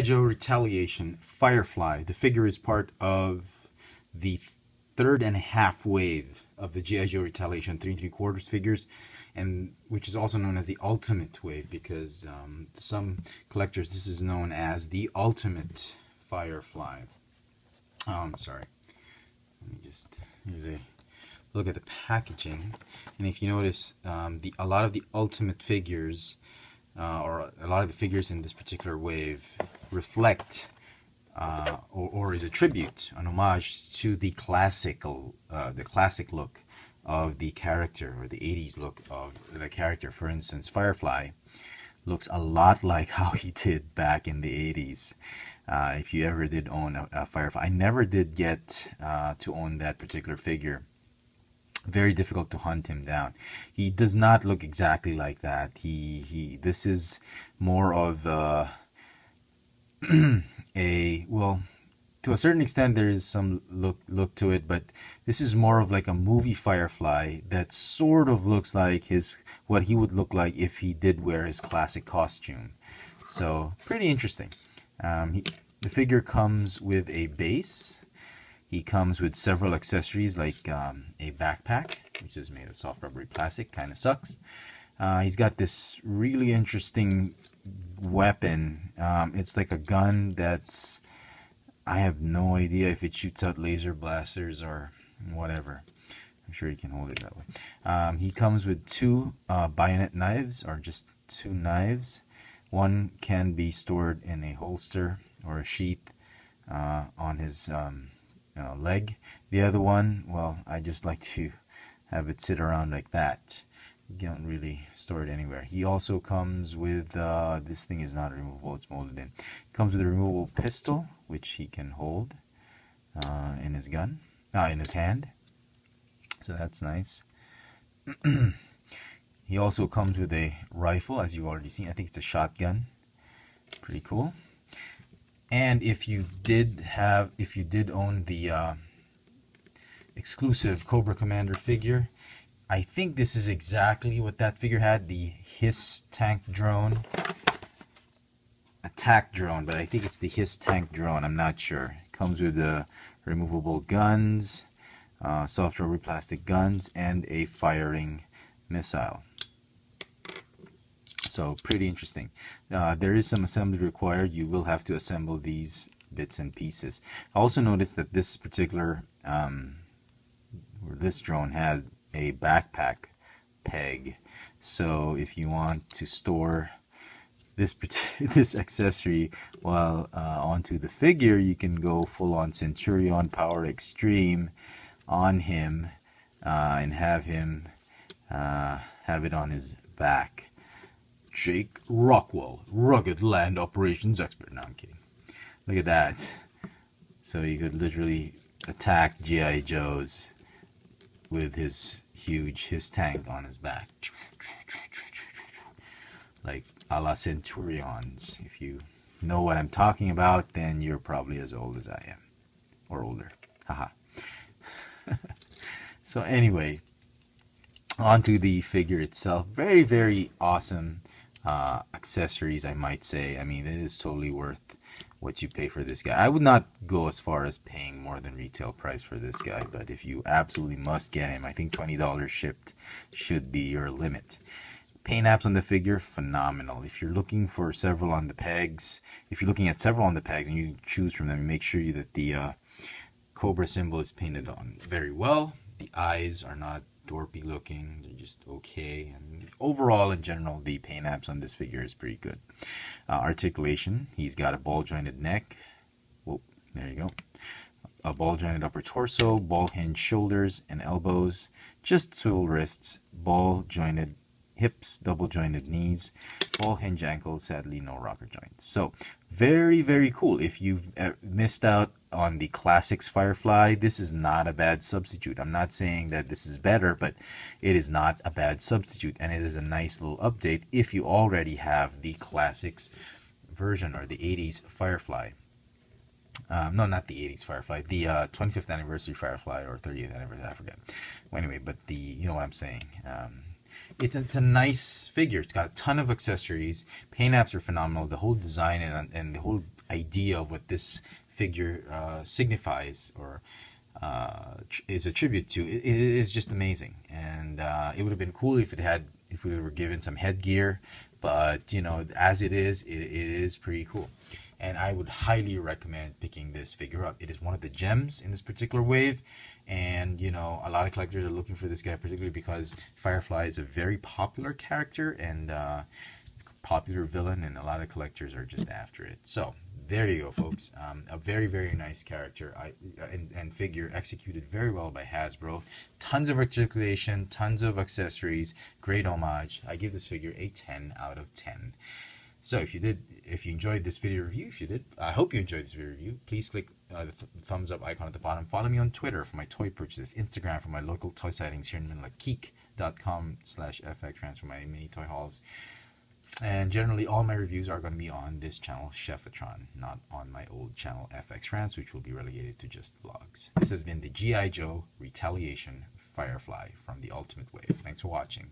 G.I. Joe Retaliation Firefly. The figure is part of the 3.5 wave of the G.I. Joe Retaliation 3 3/4 figures, and which is also known as the Ultimate Wave, because to some collectors this is known as the Ultimate Firefly. Sorry. Let me just, here's a look at the packaging, and if you notice, a lot of the Ultimate figures, or a lot of the figures in this particular wave, reflect or is a tribute, an homage to the classic look of the character, or the 80s look of the character. For instance, Firefly looks a lot like how he did back in the 80s. If you ever did own a Firefly, I never did get to own that particular figure. Very difficult to hunt him down. He does not look exactly like that. This is more of well, to a certain extent there is some look to it, but this is more of like a movie Firefly that sort of looks like what he would look like if he did wear his classic costume. So pretty interesting. The figure comes with a base. He comes with several accessories, like a backpack, which is made of soft rubbery plastic. Kind of sucks. He's got this really interesting weapon. It's like a gun that's, I have no idea if it shoots out laser blasters or whatever. I'm sure he can hold it that way. He comes with 2 bayonet knives, or just 2 knives. One can be stored in a holster or a sheath on his leg. The other one, well, I just like to have it sit around like that. You don't really store it anywhere. He also comes with this thing is not removable, it's molded in. It comes with a removable pistol, which he can hold in his hand. So that's nice. He also comes with a rifle, as you've already seen. I think it's a shotgun. Pretty cool. And if you did own the exclusive Cobra Commander figure, I think this is exactly what that figure had, the Hiss tank drone. Attack drone, but I think it's the Hiss tank drone, I'm not sure. It comes with removable guns, soft rubber plastic guns, and a firing missile. So pretty interesting. There is some assembly required. You will have to assemble these bits and pieces. I also noticed that this particular this drone had a backpack peg. So if you want to store this accessory while onto the figure, you can go full on Centurion Power Extreme on him and have him have it on his back. Jake Rockwell, rugged land operations expert. No, I'm kidding. Look at that. So you could literally attack G.I. Joes with his tank on his back. Like a la Centurions. If you know what I'm talking about, then you're probably as old as I am. Or older. Haha. So anyway, onto the figure itself. Very, very awesome accessories, I might say. I mean, it is totally worth what you pay for this guy. I would not go as far as paying more than retail price for this guy, but if you absolutely must get him, I think $20 shipped should be your limit. Paint apps on the figure, phenomenal. If you're looking for several on the pegs, if you're looking at several on the pegs and you choose from them, make sure that the Cobra symbol is painted on very well. The eyes are not dorpy looking, they're just okay, and overall in general the paint apps on this figure is pretty good. Articulation, he's got a ball jointed neck, whoa, there you go, a ball jointed upper torso, ball hinge shoulders and elbows, just swivel wrists, ball jointed hips, double jointed knees, ball hinge ankles, sadly no rocker joints. So very, very cool. If you've missed out on the classics Firefly, this is not a bad substitute. I'm not saying that this is better, but it is not a bad substitute, and it is a nice little update if you already have the classics version, or the 80s Firefly. No, not the 80s Firefly, the 25th anniversary Firefly, or 30th anniversary, I forget. Well, anyway, but you know what I'm saying. It's a nice figure. It's got a ton of accessories. Paint apps are phenomenal. The whole design and the whole idea of what this figure signifies or is a tribute to, it is just amazing. And it would have been cool if we were given some headgear, but you know, as it is pretty cool. And I would highly recommend picking this figure up. It is one of the gems in this particular wave, and you know, a lot of collectors are looking for this guy, particularly because Firefly is a very popular character and popular villain, and a lot of collectors are just after it. So there you go, folks. A very, very nice character and figure, executed very well by Hasbro. Tons of articulation, tons of accessories, great homage. I give this figure a 10 out of 10. So if you enjoyed this video review, I hope you enjoyed this video review. Please click the thumbs up icon at the bottom. Follow me on Twitter for my toy purchases, Instagram for my local toy sightings here in Manila, keek.com/fxfranz for my mini toy hauls. And generally, all my reviews are going to be on this channel, Chefatron, not on my old channel, fxfranz, which will be relegated to just vlogs. This has been the G.I. Joe Retaliation Firefly from the Ultimate Wave. Thanks for watching.